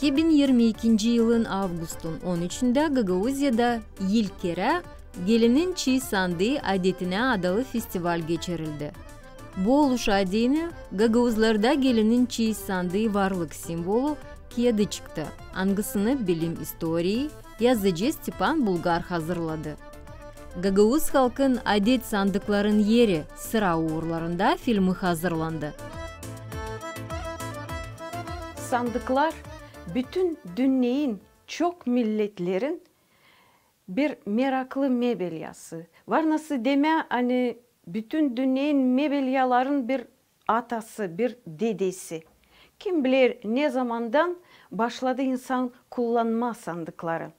2022 yılın Ağustos'un 13'ünde Gagavuzya'da ilk kere gelinin çiğ sandığı adetine adalı festival geçirildi. Bu oluş adını Gagavuzlarda gelinin çiğ sandığı varlık simvolu kıyada çıktı. Hangisini bilim istoriyi yazıcı Stepan Bulgar hazırladı. Gagavuz halkın adet sandıkların yeri sıra uğurlarında filmi hazırlandı. Sandıklar bütün dünyanın çok milletlerin bir meraklı mebelyası. Var nasıl deme hani bütün dünyanın mebelyaların bir atası, bir dedesi. Kim bilir ne zamandan başladı insan kullanma sandıkları.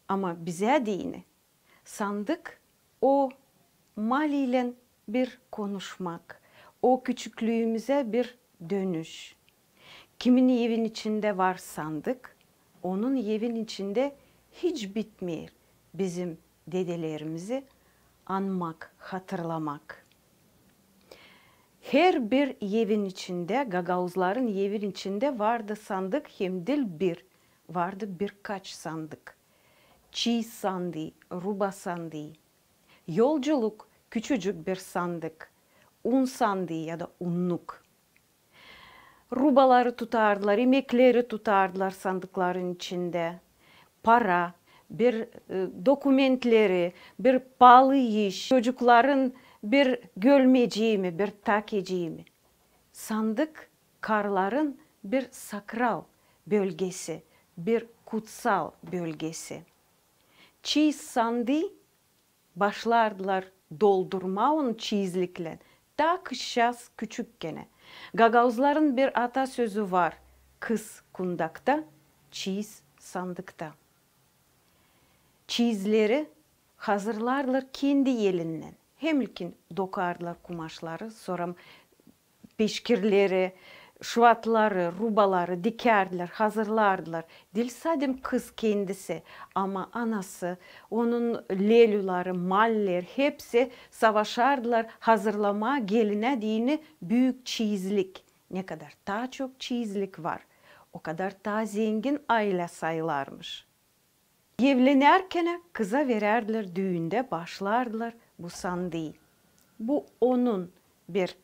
Ama bize dini sandık o mal ile bir konuşmak, o küçüklüğümüze bir dönüş. Kimin evin içinde var sandık, onun evin içinde hiç bitmiyor bizim dedelerimizi anmak, hatırlamak. Her bir evin içinde, Gagavuzların evin içinde vardı sandık, hem değil bir, vardı birkaç sandık. Çiğ sandığı, ruba sandığı, yolculuk küçücük bir sandık, un sandığı ya da unluk. Rubaları tutardılar, emekleri tutardılar sandıkların içinde. Para, bir dokumentleri, bir pahalı iş, çocukların bir görmeyeceği mi, bir takeceği mi? Sandık karların bir sakral bölgesi, bir kutsal bölgesi. Çiğ sandığı başlardılar doldurma onu çizlikle. Ta kışyaz küçükken. Gagavuzların bir atasözü var. Kız kundakta, çiz sandıkta. Çizleri hazırlarlar kendi elinden. Hem ilkin dokarlar kumaşları, sonra peşkirleri, şuvatları, rubaları dikerdiler, hazırlardılar. Değil sadece kız kendisi ama anası, onun leluları, maller hepsi savaşardılar hazırlama geline dini büyük çizlik. Ne kadar daha çok çizlik var, o kadar daha zengin aile sayılarmış. Evlenirken kıza vererdiler, düğünde başlardılar bu sandığı. Bu onun bir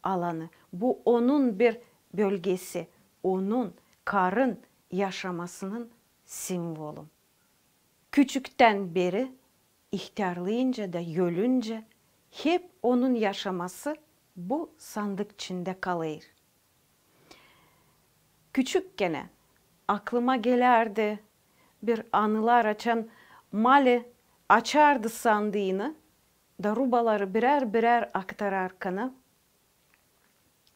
alanı, bu onun bir bölgesi, onun karın yaşamasının simvolü. Küçükten beri ihtiyarlayınca da ölünce hep onun yaşaması bu sandık içinde kalır. Küçükken aklıma gelirdi bir anılar açan Mali açardı sandığını da rubaları birer birer aktararken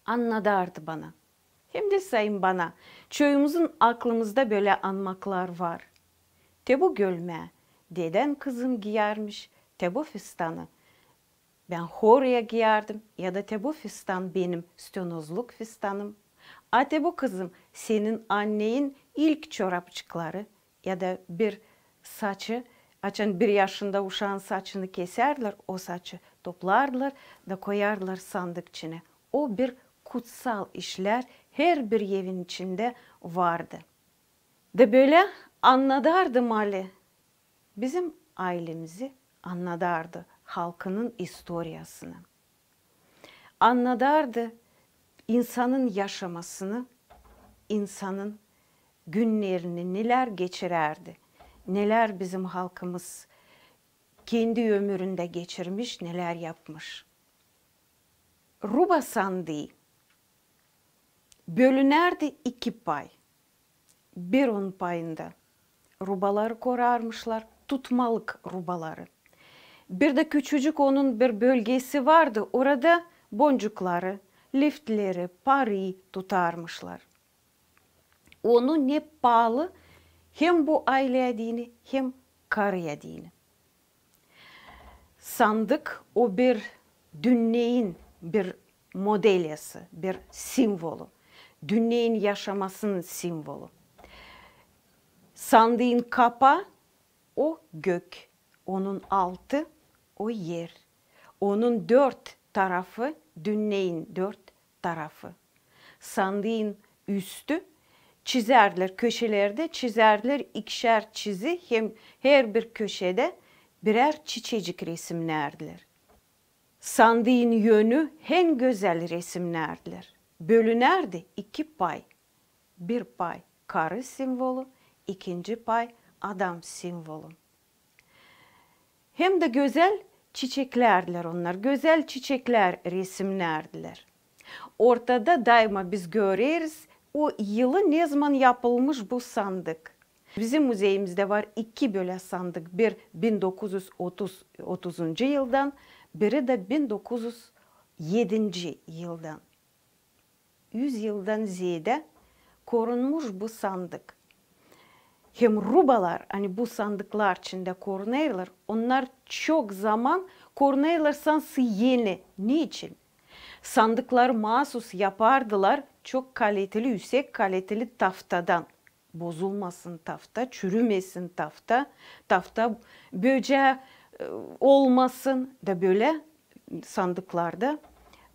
anladardı bana. Hem de sayın bana. Çoğumuzun aklımızda böyle anmaklar var. Tebu gölme, deden kızım giyermiş, tebu fistanı. Ben horaya giyerdim ya da tebu fistan benim stönozluk fistanım. A tebu kızım senin annenin ilk çorapçıkları ya da bir saçı, açan bir yaşında uşağın saçını keserler, o saçı toplarlar da koyarlar sandık içine. O bir kutsal işler her bir evin içinde vardı. De böyle anladardı Mali. Bizim ailemizi anladardı, halkının historiasını. Anladardı insanın yaşamasını, insanın günlerini neler geçirerdi. Neler bizim halkımız kendi ömründe geçirmiş, neler yapmış. Ruba sandığı bölünerdi iki pay. Bir on payında rubaları korarmışlar, tutmalık rubaları. Bir de küçücük onun bir bölgesi vardı. Orada boncukları, liftleri, parayı tutarmışlar. Onu ne pahalı hem bu aileye dini hem karıya dini. Sandık o bir dünyanın bir modelyası, bir simvolü. Dünyanın yaşamasının simvolü. Sandığın kapağı o gök, onun altı o yer. Onun dört tarafı dünyanın dört tarafı. Sandığın üstü çizerler, köşelerde çizerler ikişer çizi, hem her bir köşede birer çiçecik resimlerdiler. Sandığın yönü en güzel resimlerdiler. Bölünerdi iki pay. Bir pay karı simvolu, ikinci pay adam simvolu. Hem de güzel çiçeklerdiler onlar. Güzel çiçekler resimlerdiler. Ortada daima biz görürüz o yılı ne zaman yapılmış bu sandık. Bizim müzeyimizde var iki böyle sandık. Bir 1930 yıldan, biri de 1907 yıldan. 100 yıldan ziyade korunmuş bu sandık. Hem rubalar hani bu sandıklar içinde korunuyorlar. Onlar çok zaman korunuyorlar sansı yeni. Niçin? Sandıklar mahsus yapardılar çok kaliteli, yüksek kaliteli taftadan. Bozulmasın tafta, çürümesin tafta, tafta böceği olmasın da böyle sandıklarda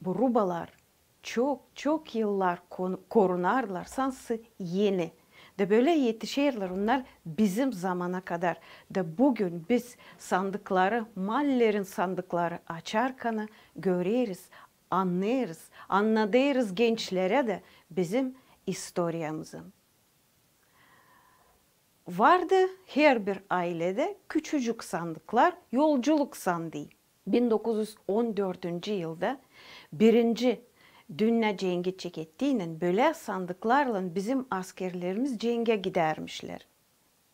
bu rubalar çok yıllar korunarlar sansı yeni. Da böyle yetişirler onlar bizim zamana kadar. Da bugün biz sandıkları, mallerin sandıkları açarken görürüz, anlarız, anladırız gençlere de bizim historiamızı. Vardı her bir ailede küçücük sandıklar, yolculuk sandığı. 1914 yılda birinci Dünya cengi çekettiğiyle böyle sandıklarla bizim askerlerimiz cenge gidermişler.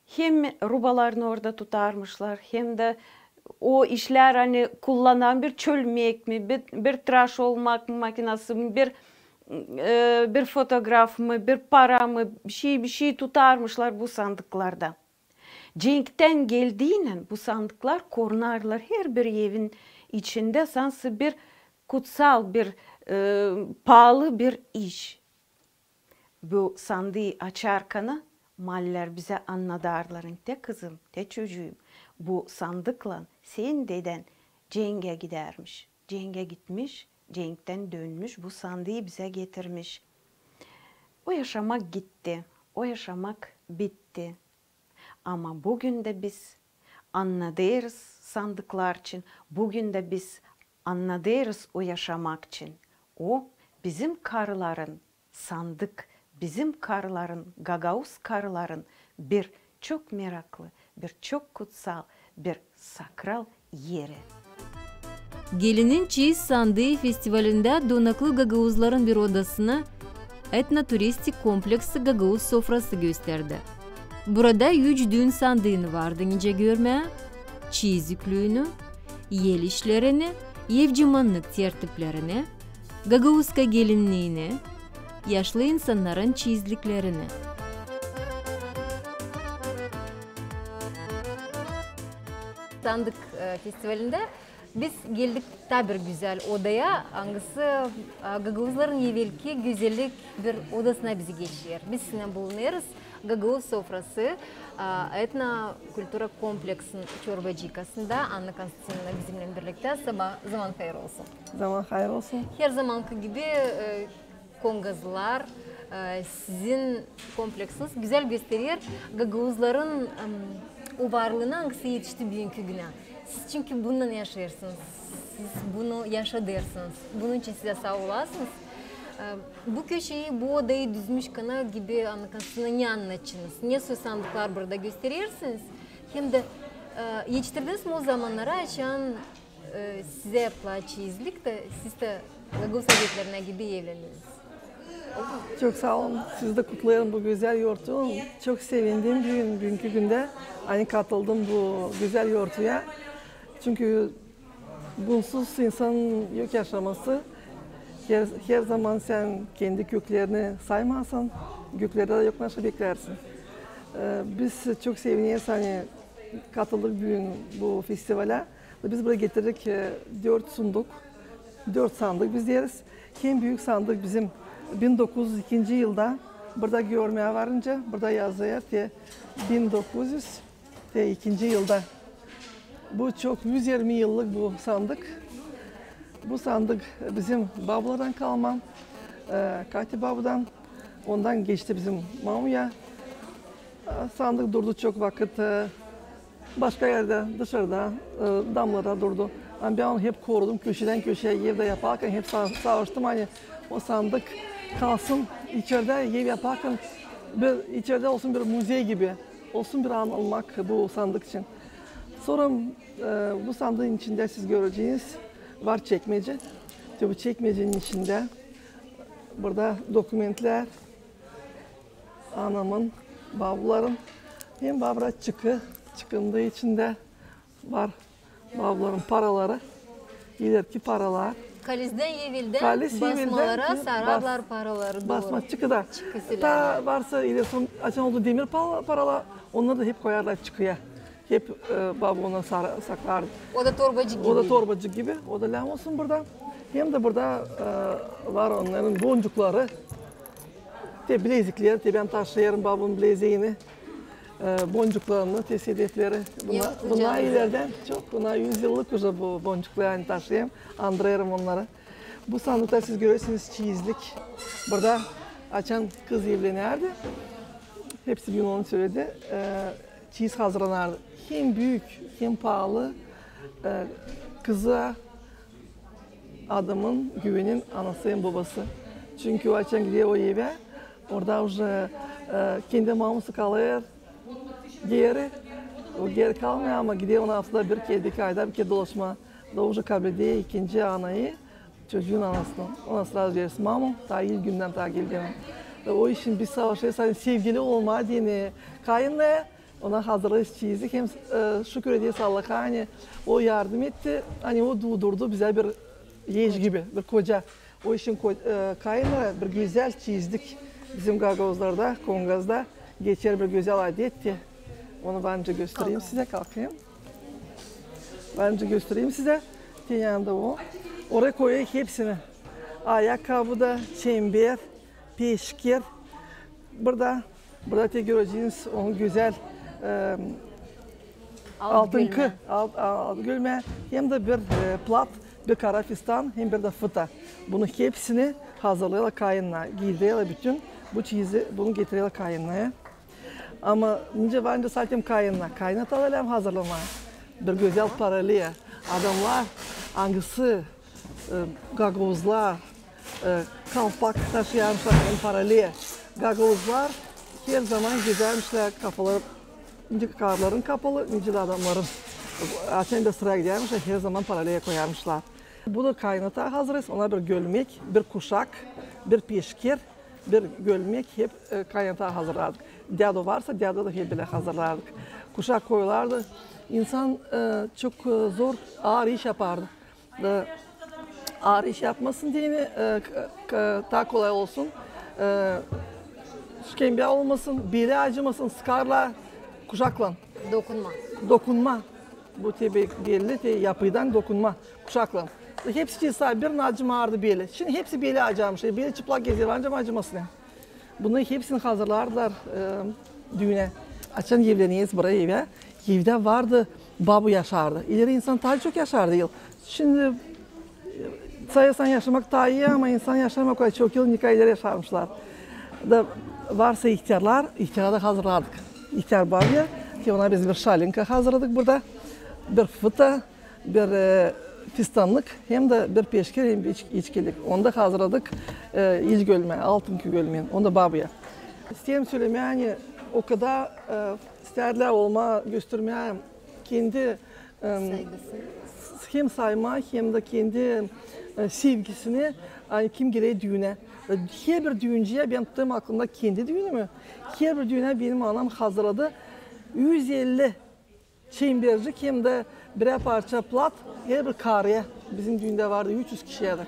Hem rubalarını orada tutarmışlar hem de o işler hani kullanan bir çölmek mi, bir tıraş olmak makinesi mi, bir fotoğraf mı, bir para mı, bir şey tutarmışlar bu sandıklarda. Cenkten geldiğiyle bu sandıklar korunarlar. Her bir evin içinde sansı bir kutsal, bir pahalı bir iş. Bu sandığı açarken maller bize anladarların. De kızım, de çocuğum, bu sandıkla senin deden cenge gidermiş. Cenge gitmiş, cenkten dönmüş, bu sandığı bize getirmiş. O yaşamak gitti, o yaşamak bitti. Ama bugün de biz anladırız sandıklar için, bugün de biz anladırız o yaşamak için. O bizim karıların sandık, bizim karıların, Gagauz karıların bir çok meraklı, bir çok kutsal, bir sakral yeri. Gelinin Çeyiz Sandığı Festivali'nde donaklı Gagauzların bir odasını etnoturistik kompleksi Gagauz sofrası gösterdi. Burada 3 düğün sandığını vardı nice görmeye, çeyiz yüklüğünü, yel işlerini, evcimanlık tertiplerini, Gagauzka gelinliğini, yaşlı insanların çeyizliklerini. Sandık festivalinde biz geldik tabi güzel odaya, hangisi Gagauzların evvelki güzellik bir odasına bizi geçiyor. Biz sizinle bulunuyoruz. Gagauz sofrası etno kültüra kompleksinin çorbacıkasında Anna Konstantinovna bizimle birlikte zaman hayır olsun. Zaman hayır olsun. Her zamanki gibi Kongazlılar sizin kompleksiniz güzel gösteriyor. Gagauzların o varlığına hangisi yetişti bugünkü güne. Siz çünkü bununla yaşarsınız. Siz bunu yaşadırsınız. Bunun için size sağ olasınız. Bu köşeyi, bu odayı düzmüş kana gibi anlatısını ne anlatçınız? Ne sandıklar burada gösterirsiniz? Hem de yetiştirdiniz mi o zamanlara açan size yapılan çeyizlik de siz de Gagauz adetlerine gibi evlendiniz. Çok sağ olun. Siz de kutlayalım bu güzel yoğurtu. Çok sevindim bugünkü günde. Hani katıldım bu güzel yoğurtuya. Çünkü bunsuz insanın yok yaşaması. Her zaman sen kendi köklerini saymazsan, göklerde de yoklaşa beklersin. Biz çok seviniyoruz hani katıldık bugün bu festivale. Biz buraya getirdik 4 sandık biz deriz. En büyük sandık bizim 1902 yılda burada görmeye varınca burada yazıyor ki 1902 yılda. Bu çok 120 yıllık bu sandık. Bu sandık bizim babalardan kalma, Katip babadan Ondan geçti bizim mamuya. Sandık durdu çok vakit. Başka yerde, dışarıda, damlara durdu. Ben onu hep korudum, köşeden köşeye evde yaparken hep savaştım. Hani o sandık kalsın içeride, ev yaparken içeride olsun bir müze gibi, olsun bir an olmak bu sandık için. Sonra bu sandığın içinde siz göreceğiniz var çekmece. Bu çekmecenin içinde burada dokumentler, anamın, bavullarım, hem babra çıkındığı içinde var bavulların paraları, ileriki paralar. Kalizden yevilden basmalara sararlar paraları doğru. Basma çıkıda. Ta varsa ilerisi açan olduğu demir paralar, onları da hep koyarlar çıkıya. Hep babı ona saklar. O da torbacı gibi. O da torbacı gibi. O da lam olsun burada. Hem de burada var onların boncukları. Bilezikleri, ben taşıyarım babamın bileziğini. Boncuklarını, tesadüfleri. Bunlar ileriden çok, bunlar 100 yıllık уже bu boncukları taşıyayım. Andırıyorum onları. Bu sandıkta siz görürsünüz çeyizlik. Burada açan kız evlenirdi. Hepsi gün onu söyledi. Çeyiz hazırlanırdı. Hem büyük hem pahalı kıza adamın güvenin anası hem babası. Çünkü o açan gidiyor o eve. Orada уже kendi mamusu kalır. Geri kalmıyor ama gidiyor ona haftada bir kez, 2 ayda bir kez dolaşma. Da уже kabul ediyor ikinci anayı, çocuğun anasını. Ona sıra verirsin mamam, ta ilk günden ta geldiğim. O işin bir savaşı, sevgili olma diyene, kayınla ona hazırlayız çizdik. Hem şükür ediyoruz Allah'a, hani o yardım etti, hani o durdurdu bize bir yeğiş gibi, bir koca. O işin kayınla bir güzel çizdik. Bizim Gagavuzlarda, Kongaz'da geçer bir güzel adetti. Onu bence göstereyim size, kalkayım. Bence göstereyim size. Yanında o. Oraya koyuyor hepsini. Ayakkabıda, çember, peşker. Burada göreceğiniz onun güzel altın gülme. Hem de bir plat, bir kara fistan, hem bir de fıta. Bunu hepsini hazırlıyorlar kayınla, giydiriyorlar bütün. Bu çizi, bunu getiriyorlar kayınlaya. Ama bence zaten kaynatalar hazırlamaya. Bir güzel paralel. Adamlar, hangisi, Gagavuzlar, kalpak taşıyanmışlar paralel. Gagavuzlar her zaman güzelmişler, kafaları, karların kapalı, incil adamların. Açan da sıra gidermişler, her zaman paralel koyarmışlar. Bu da kaynata hazırız. Ona bir gömlek, bir kuşak, bir peşker, bir gömlek hep kaynata hazırladık. Dado varsa dado da hep bile hazırlardık. Kuşak koyulardı. İnsan çok zor, ağır iş yapardı. Ağır iş yapmasın diye daha kolay olsun. Şikembe olmasın, beli acımasın, sıkarla, kuşakla. Dokunma. Bu tabi belli yapıdan dokunma, kuşakla. Hepsi sahibi bir acım ağırdı beli. Şimdi hepsi beli acımış. Beli çıplak geziyor, ancak acımasın. Bunu hepsini hazırlardılar düğüne. Açan evleniyiz buraya eve. Evde vardı, babu yaşardı. İleri insan daha çok yaşardı yıl. Şimdi sayısan yaşamak daha iyi ama insan yaşamak kadar çok yıl nikah ileri yaşarmışlar. Da varsa ihtiyarlar da hazırladık. İhtiyar babaya ki ona biz bir şalinka hazırladık burada. Bir fıta, bir fistanlık hem de bir peşker hem bir içkilik. Onu da hazırladık. İç gölme, altınki gölmeyin. Onu da babaya. İsteyeyim söylemeye hani o kadar isterler olma göstermeye kendi hem sayma hem de kendi sevgisini hani kim gereği düğüne. Her bir düğüncüye ben tuttuğum aklımda kendi düğünümü. Her bir düğüne benim anam hazırladı. 150 çembercik hem de birer parça plat, her bir karıya. Bizim düğünde vardı 300 kişi yedik.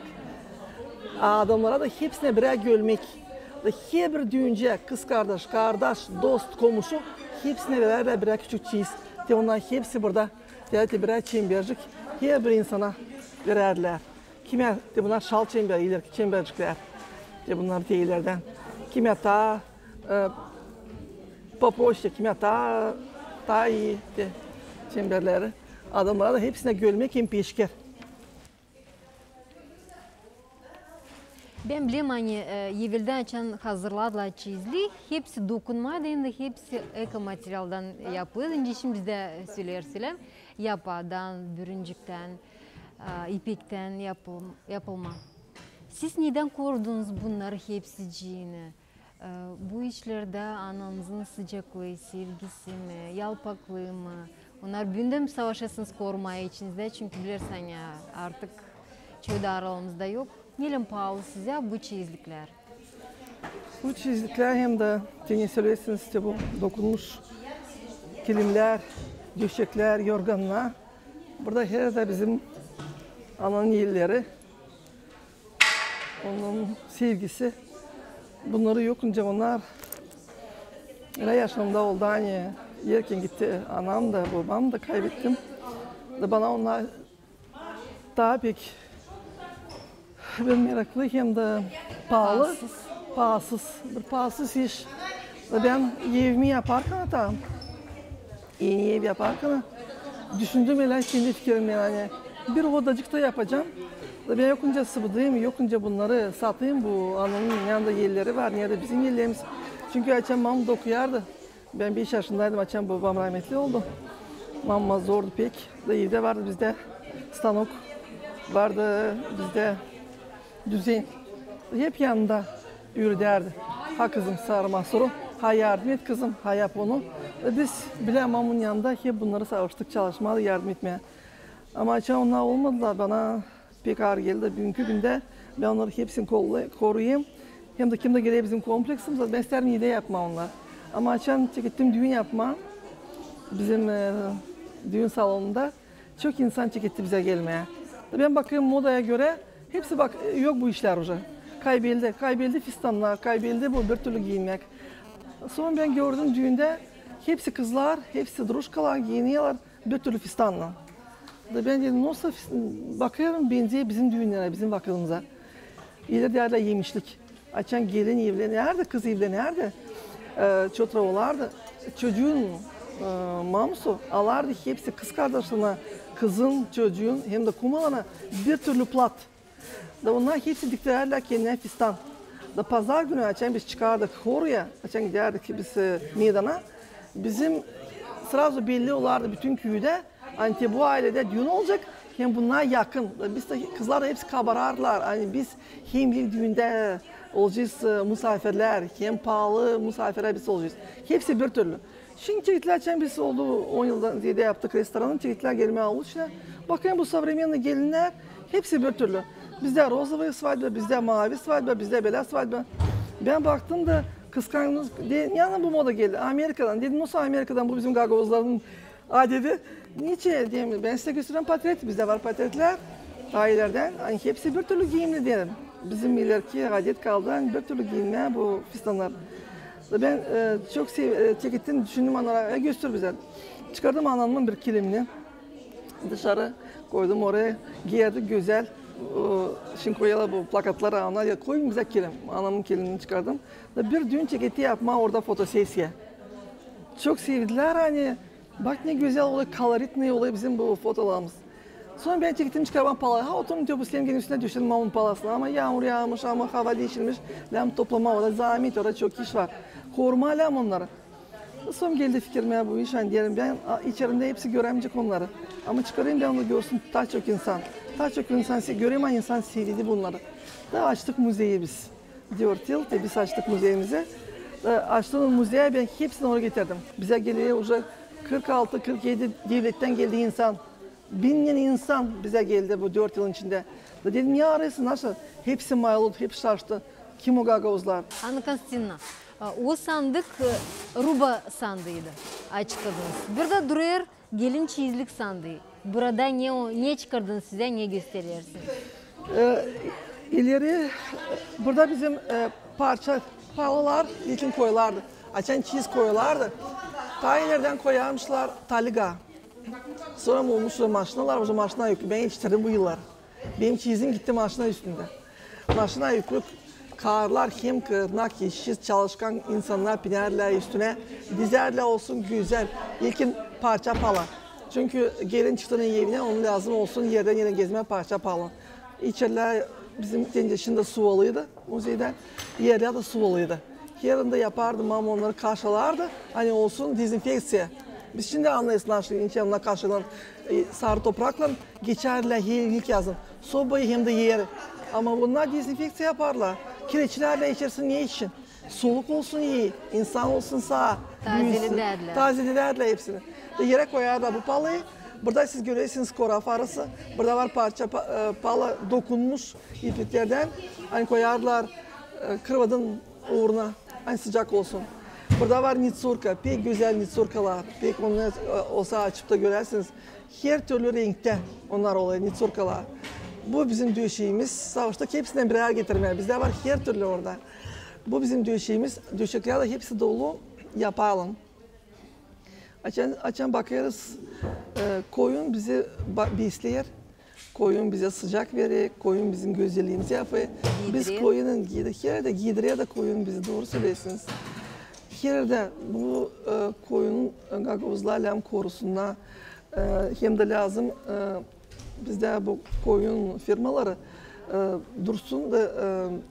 Adamlara da hepsine birer gömlek. Her bir düğüncüye kız kardeş, dost, komşu hepsine birer küçük çeyiz. Onlar hepsi burada. Birer çembercik her bir insana vererler. Kime bunlar şal çember, ileriki çembercikler. Bunlar değillerden. Kime ta popoşya, kime ta iyi çemberleri. Adamlara da hepsine gömlek hem peşker. Ben bileyim hani evvelden açan hazırladılar çizli. Hepsi dokunmaydı, şimdi hepsi eko materyaldan yapılır. Şimdi biz de söylersem yapadan, bürüncükten, ipekten yapılma. Siz neden kurdunuz bunları hepsiciğini? Bu işlerde ananızın sıcaklığı, sevgisi mi, yalpaklığı mı? Onlar bündüm savaşasınız korumaya içinizde çünkü bilirsen ya artık çölde aralığımızda yok. Neden pahalı size bu çizlikler? Bu çizlikler hem de yine söylesiniz işte bu dokunmuş kilimler, döşekler, yorganlar. Burada her de bizim ananın yerleri, onun sevgisi. Bunları yokunca onlar öyle yaşamda oldu hani yerken gitti anam da babam da kaybettim. Da bana onlar daha pek ben meraklı hem de pahalı, bir pahasız iş. Da ben evimi yaparken tam yeni ev yaparken düşündüm öyle kendi fikrimle yani bir odacıkta yapacağım. Da ben yokunca sıvıdayım, yokunca bunları satayım bu ananın yanında yerleri var, nerede bizim yerlerimiz. Çünkü açan mamam da okuyardı. Ben 5 yaşındaydım, açan babam rahmetli oldu. Mamma zordu pek. Da evde vardı bizde stanok vardı, bizde düzen. Hep yanında yürü derdi. Ha kızım sarma soru, ha yardım et kızım, ha yap onu. Biz bile mamamın yanında hep bunları savaştık, çalışmalı yardım etmeye. Ama açan onlar olmadılar bana. Pek ağır geldi. Bugünkü günde ben onları hepsini koruyayım. Hem de kimde geliyor bizim kompleksimiz. Ben isterim iyi de yapma onlar. Ama açan gittim düğün yapma. Bizim düğün salonunda çok insan çekitti bize gelmeye. Ben bakıyorum modaya göre hepsi bak yok bu işler hoca. Kaybeldi fistanlar, kaybeldi bu bir türlü giyinmek. Sonra ben gördüm düğünde hepsi kızlar, hepsi druşkalar giyiniyorlar bir türlü fistanla. Ben dedim nasıl bakıyorum benziyor bizim düğünlere, bizim vakılımıza. İleri değerler yemişlik. Açan gelin evleri nerede, kız evleri nerede? Çotraolardı. Çocuğun mamsu alardı hepsi kız kardeşlerine, kızın, çocuğun hem de kumalana bir türlü plat. Da onlar hepsi diktirerler kendine fistan. Da pazar günü açan biz çıkardık Horu'ya, açan giderdik biz meydana. Bizim sırası belli olardı bütün köyde. Hani bu ailede düğün olacak, hem bunlar yakın. Biz de kızlar da hepsi kabararlar. Hani biz hem bir düğünde olacağız misafirler, hem pahalı misafirler biz olacağız. Hepsi bir türlü. Şimdi çelikler biz oldu 10 yıldan ziyade yaptık restoranın, çelikler gelmeye oldu işte. Bakın bu savremenli gelinler hepsi bir türlü. Bizde rozovaya svadba, bizde mavi svadba, bizde beyaz svadba. Ben baktım da kıskançlık, yani bu moda geldi Amerika'dan. Dedim nasıl Amerika'dan bu bizim gagozların adeti. Niçin diyeyim ben size göstereyim portret, bizde var portretler ailelerden. Hani hepsi bir türlü giyimli diyelim. Bizim ileriki adet kaldı, hani bir türlü giyinme bu fistanlar. Ben çok çekittim, düşündüm onlara, göster bize. Çıkardım anamın bir kilimini, dışarı koydum oraya, giyerdik güzel. Şimdi koyalım bu plakatları ona ya koyun bize kilim. Anamın kilimini çıkardım. Bir düğün çeketi yapma orada fotosesiye. Çok sevdiler hani. Bak ne güzel oluyor, kalorit ne oluyor bizim bu fotolarımız. Sonra ben çektim çıkarmam palayı. Ha oturun otobüslerin üstüne düştüm mamın palasına ama yağmur yağmış ama hava değişilmiş. Lam toplama orada zahmet orada çok iş var. Koruma lam onları. Sonra geldi fikrime bu iş hani diyelim ben içerimde hepsi göremeyecek onları. Ama çıkarayım ben onu görsün daha çok insan. Daha çok insan göreyim ama insan sevdi bunları. Da açtık müzeyi biz. 4 yıl biz açtık müzeyimizi. Açtığımız müzeye ben hepsini oraya getirdim. Bize geliyor уже 46-47 devletten geldi insan. 1000 insan bize geldi bu 4 yılın içinde. Dedim ya arası nasıl? Hepsi mayıldı, hepsi şaştı. Kim o gagavuzlar? Anna Konstantinovna, o sandık ruba sandığıydı açıkladınız. Burada duruyor gelin çizlik sandığı. Burada ne çıkardınız size, ne gösteriyorsunuz? İleri burada bizim parça pahalılar için koyulardı. Açan çiz koyulardı. Tayilerden koyarmışlar taliga. Sonra olmuş maşinalar, o zaman maşina yüklü. Ben yetiştirdim bu yıllar. Benim çizim gitti maşina üstünde. Maşina yüklü karlar hem kırnak, işsiz çalışkan insanlar binerler üstüne. Dizerler olsun güzel. İlkin parça pala. Çünkü gelin çıktığının evine onun lazım olsun yerden yere gezme parça pala. İçerler bizim yaşında su oluydu muzeyden. Yerler de su oluydu. Yerinde yapardım ama onları karşılardı. Hani olsun dezenfeksiya. Biz şimdi anlayısınlar şimdi insanlar karşılan sarı toprakla geçerler ilk yazın. Sobayı hem de yeri. Ama bunlar dezenfeksiya yaparlar. Kireçlerle içersin ne için? Soluk olsun iyi, insan olsun sağ. Tazelelerler. Tazelelerler hepsini. Yere koyarlar bu palayı. Burada siz görüyorsunuz koraf arası. Burada var parça pala dokunmuş ipliklerden. Hani koyarlar kırvadın uğruna. Hani sıcak olsun. Burada var nitsurka. Pek güzel nitsurkalar. Pek onu olsa açıp da görersiniz. Her türlü renkte onlar oluyor nitsurkalar. Bu bizim döşeğimiz. Savaşta hepsinden birer getirmeye. Bizde var her türlü orada. Bu bizim döşeğimiz. Döşekler de hepsi dolu yapalım. Açan bakarız. Koyun bizi besler. Koyun bize sıcak verir. Koyun bizim güzelliğimizi yapıyor. Biz koyunun yerde giydiriyor da koyun bizi doğru söylesiniz. Yerde bu koyunun gagavuzlarla hem korusuna hem de lazım bizde bu koyun firmaları dursun da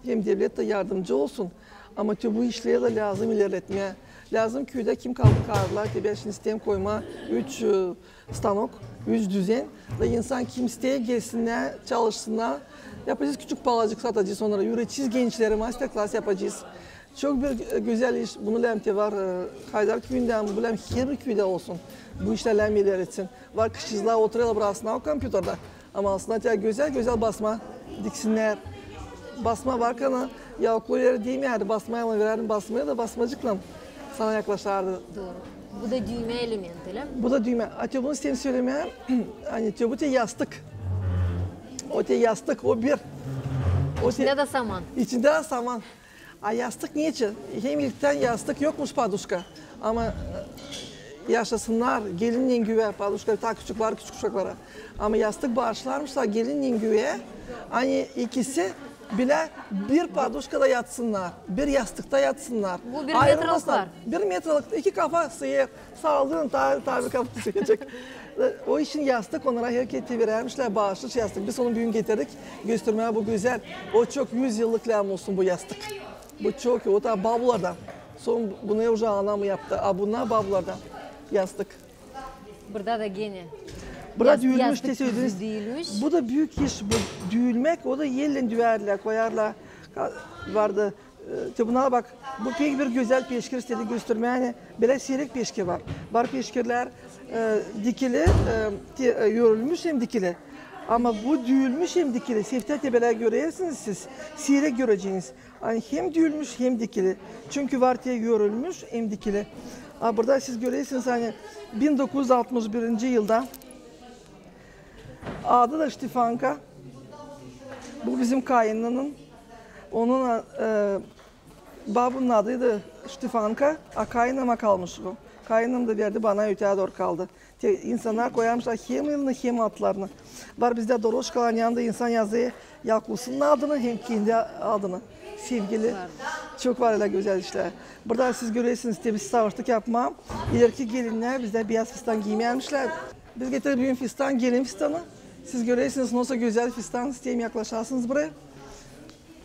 hem devlet de yardımcı olsun. Ama bu işlere de lazım ilerletmeye. Lazım köyde kim kaldı karlar, tabii şimdi sistem koyma, 3 stanok, 3 düzen ve insan kim isteye gelsinler, çalışsınlar. Yapacağız küçük palacık satacağız onlara, üreteceğiz gençlere masterclass yapacağız. Çok bir güzel iş, bunu lemte var, Haydar köyünden, bu lem her köyde olsun. Bu işler ilerletsin. Var kışçızlar oturuyorlar burasına o kompüterda. Ama aslında güzel basma diksinler. Basma varken ya okulu yeri değil mi yani basmaya mı verelim basmaya da basmacıkla sana yaklaşardı. Doğru. Bu da düğme elementi mi? Bu da düğme. Hatta bunu istedim söylemeye. Hani bu yastık. O yastık o bir. İçinde de saman. İçinde de saman. Yastık niçin? Hemlikten yastık yokmuş paduşka. Ama yaşasınlar gelinin güve paduşka ta küçük var küçük uşaklara. Ama yastık bağışlarmışlar gelinin güve. Hani ikisi bile bir paduşkada yatsınlar, bir yastıkta yatsınlar. Bu 1 metrelik var. 1 metrelik, 2 kafa sıyır, sağladığın tabi kafa sıyacak. O için yastık onlara hareketi vermişler, bağışlı yastık. Biz onu bugün getirdik, göstermeye bu güzel. O çok 100 yıllık lem olsun bu yastık. Bu çok iyi, o da bablardan. Son bunu Evca anamı yaptı, bunlar bablardan yastık. Burada da gene. Burada düğülmüş de söylediniz. Bu da büyük iş. Bu düğülmek, o da yerle düverler, koyarlar. Vardı. Buna bak, bu pek bir güzel peşkir istedi göstermeye. Yani böyle seyrek peşkir var. Var peşkirler dikili, yorulmuş hem dikili. Ama bu düğülmüş hem dikili. Sefter tebeler görüyorsunuz siz. Seyrek göreceğiniz. Yani hem düğülmüş hem dikili. Çünkü var diye yorulmuş hem dikili. Burada siz görüyorsunuz hani 1961. yılda adı da Stefanka. Bu bizim kayınının. Onun babamın adıydı Stefanka. Kayınıma kalmış bu. Kayınım da verdi bana öteye doğru kaldı. İnsanlar koyarmışlar hem yılını hem atlarını. Var bizde Doroşkaların yanında insan yazıyor. Yaklus'un adını hem kendi adını. Sevgili. Çok var öyle güzel işler. Burada siz görüyorsunuz biz savaştık yapma. İleriki gelinler bizde beyaz fistan giymemişler. Biz getirdik büyük fistan, gelin fistanı. Siz görüyorsunuz nasıl güzel fistan, isteyeyim yaklaşarsınız buraya.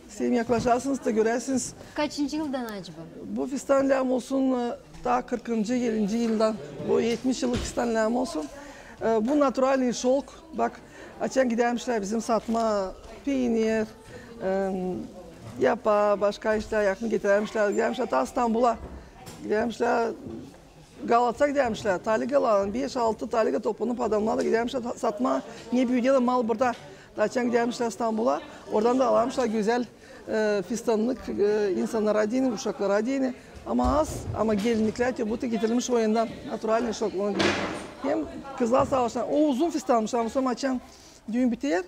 İsteyeyim yaklaşarsınız da görersiniz. Kaçıncı yıldan acaba? Bu fistan lağım olsun daha 40. 50. yıldan. Bu 70 yıllık fistan lağım olsun. Bu natural şolk. Bak açan gidermişler bizim satma peynir, yapa, başka işler yakın getirmişler. Gidermişler ta İstanbul'a. Gidermişler Galat'a gidermişler. Taligaların 5-6 taliga toplanıp adamlarla gidermişler satma. Niye büyüdüğü de mal burada. Açan gidermişler İstanbul'a. Oradan da almışlar güzel fistanlık insanlara diyeni, uşaklara diyeni. Ama az ama gelinlikler bu da getirilmiş o yandan. Natural şoklarını değil. Hem kızlar savaştan o uzun fistanmış ama sonra açan düğün biter.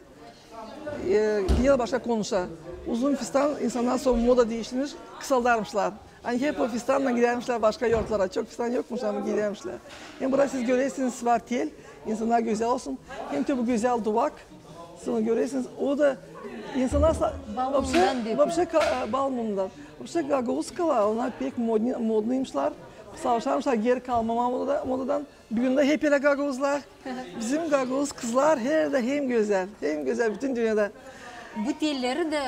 Gidiyor başka konuşa. Uzun fistan insanlar sonra moda değiştirmiş, kısaldarmışlar. Hani hep o fistanla gidermişler başka yurtlara. Çok fistan yokmuş ama gidermişler. Hem burada siz görüyorsunuz var tel, insanlar güzel olsun. Hem de bu güzel duvak. Sonra görüyorsunuz o da insanlar balmumdan. Вообще gagavuzkalar onlar pek modlıymışlar. Savaşlarmışlar geri kalmama modadan. Bugün de hep yine gagavuzlar. Bizim gagavuz kızlar her de hem güzel bütün dünyada. Bu telleri de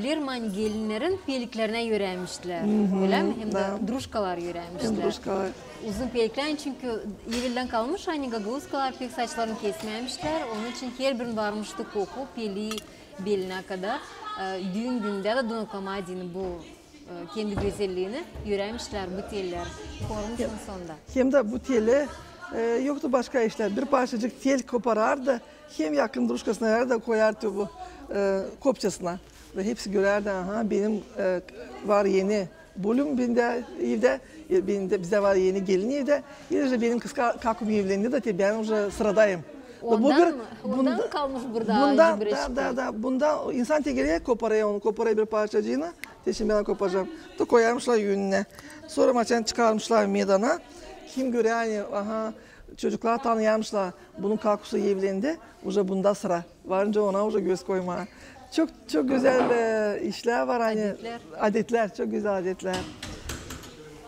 Blerman gelinlerin peliklerine öğrenmişler. Öyle mi? Hem de druşkalar öğrenmişler. Druşkalar. Uzun pelikler çünkü evvelden kalmış hani gagavuzkalar pek saçlarını kesmemişler. Onun için her birinin varmıştı koku peli beline kadar. Düğün günde de Donokamadin'in bu kendi güzelliğini öğrenmişler bu teller. Korumuşsun sonunda. Hem de bu teli yoktu başka işler. Bir parçacık tel koparardı. Hem yakın druşkasına yer de koyardı bu kopçasına. Ve hepsi görerdi, aha benim var yeni bölüm binde evde, bize var yeni gelin evde. Yine benim kız kakım evlendi de ben уже sıradayım. Ondan mı kalmış burada? Bundan insan tegeliğe koparıyor onu, koparıyor bir parçacığını. Şimdi ben koparacağım. Da koyarmışlar yününe. Sonra maçan çıkarmışlar meydana. Kim göre yani, aha çocuklar tanıyamışlar. Bunun kakusu evlendi. Уже bunda sıra. Varınca ona уже göz koyma. Çok güzel işler var hani. Adetler, çok güzel adetler.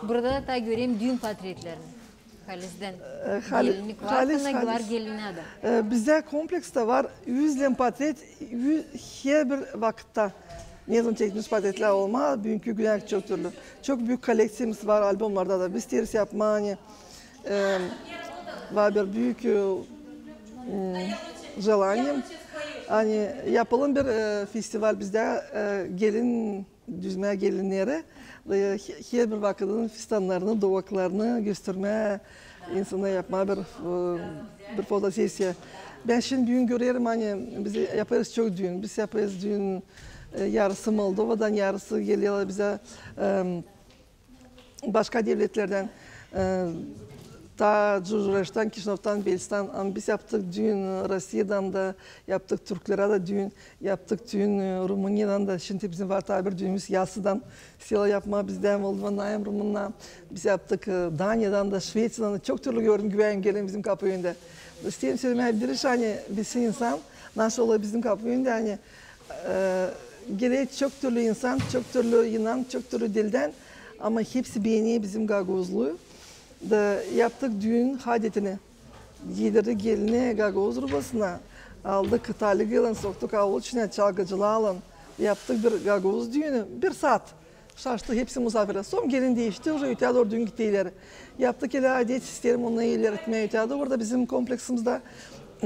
Burada da göreyim düğün portretlerini. Halis'den. Gelinlik var, var gelinliğe de. Bizde komplekste var. 100 portret, her bir vakitte. Ne zaman çektiğimiz portretler olma, bugünkü güne çok türlü. Çok büyük koleksiyonumuz var albümlerde de. Biz tersi yapma hani. Var bir büyük желанием. Hani yapalım bir festival bizde gelin, düzme gelinleri. Her bir vakıdın fistanlarını, duvaklarını göstermeye, insana yapmaya bir fotosesya. Ben şimdi düğün görüyorum hani biz yaparız çok düğün. Biz yaparız düğün yarısı Moldova'dan, yarısı geliyorlar bize başka devletlerden. Ta Cumhurbaşkanı Kişinev'den, Belistan, ama biz yaptık düğün Rusya'dan da, yaptık Türklere de düğün, yaptık düğün Rumanya'dan da. Şimdi bizim var tabir düğünümüz Yassı'dan, Sila yapma bizden, Moldova'dan, Rum'dan. Biz yaptık Danya'dan da, Şveç'den da, çok türlü gördüm güven gelin bizim kapı önünde. İsterim söylemeye biliriz hani bilsin insan, nasıl olur bizim kapı önünde hani gereği çok türlü insan, çok türlü inan, çok türlü dilden ama hepsi beğeniyor bizim Gagavuzluğu. Da yaptık düğün adetini. Giydirdik gelini Gagavuz rubasına. Aldık kıtalı gelin, soktuk avul içine, çalgıcılığı alın. Yaptık bir Gagavuz düğünü, 1 saat. Şaştı hepsi misafirler. Son gelin değişti, öteye doğru düğün gittiler. Yaptık ile adet isterim, onunla ilerletmeye öteye. Orada bizim kompleksimizde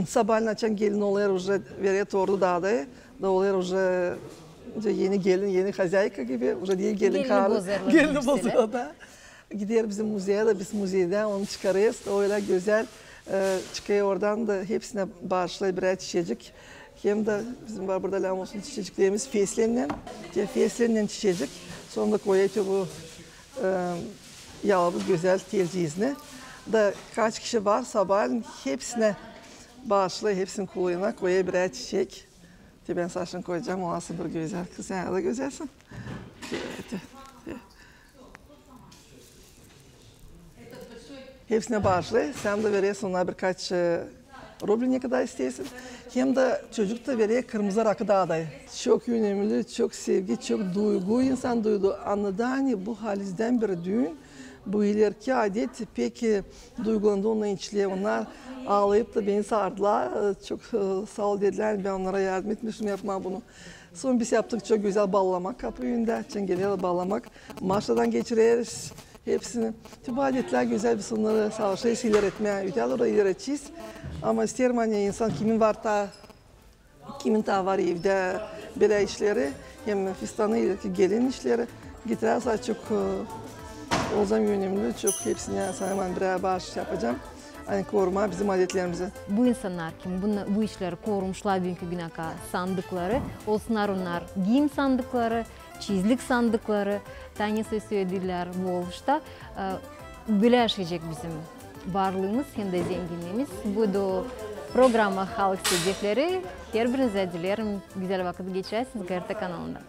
sabahleyin açan gelin oluyor, veriye doğru dağda. Da oluyor yeni gelin, yeni hazayka gibi. Değil gelin karı. Gelini bozuyor da. Gider bizim müzeye de biz müzeyden onu çıkarırız. Öyle güzel çıkıyor oradan da hepsine bağışlayıp birer çiçecik. Hem de bizim var burada lamosun çiçeciklerimiz fesleğinden çiçecik. Sonra da koyuyor bu yağlı güzel telcizine. Da kaç kişi var sabahleyin hepsine bağışlayıp hepsinin kulağına koyuyor birer çiçek. Ben saçını koyacağım, o nasıl bir güzel kız. Sen de güzelsin. Evet. Hepsine bağışlı. Sen de veriyorsun ona birkaç ruble ne kadar isteyesin. Hem de çocuk da veriyor kırmızı rakı dağdayı. Çok önemli, çok sevgi, çok duygu. İnsan duydu. Anladı hani bu halizden bir düğün. Bu ileriki adet peki duygulandı onunla içliğe. Onlar ağlayıp da beni sardılar. Çok sağ ol dediler. Ben onlara yardım etmiştim yapma bunu. Sonra biz yaptık çok güzel bağlamak kapı önünde. Çengeleye bağlamak. Marşadan geçiririz. Hepsini. Tüm adetler güzel biz onları savaşa ilerletmeye, öteye ilerleteceğiz. Ama isterim hani insan kimin var da, kimin ta var evde böyle işleri, hem fistanı ileriki gelin işleri getirirse çok o zaman önemli, çok hepsine sana birer bağış yapacağım. Hani koruma bizim adetlerimizi. Bu insanlar kim? Bu işleri korumuşlar bugünkü güne kadar sandıkları. Olsunlar onlar giyim sandıkları, çizlik sandıkları. Tanya söylediler bu oluşta. Böyle yaşayacak bizim varlığımız hem de zenginliğimiz. Bu da programı Halk Sevdikleri. Her birinize dilerim güzel vakit geçirsiniz GRT kanalında.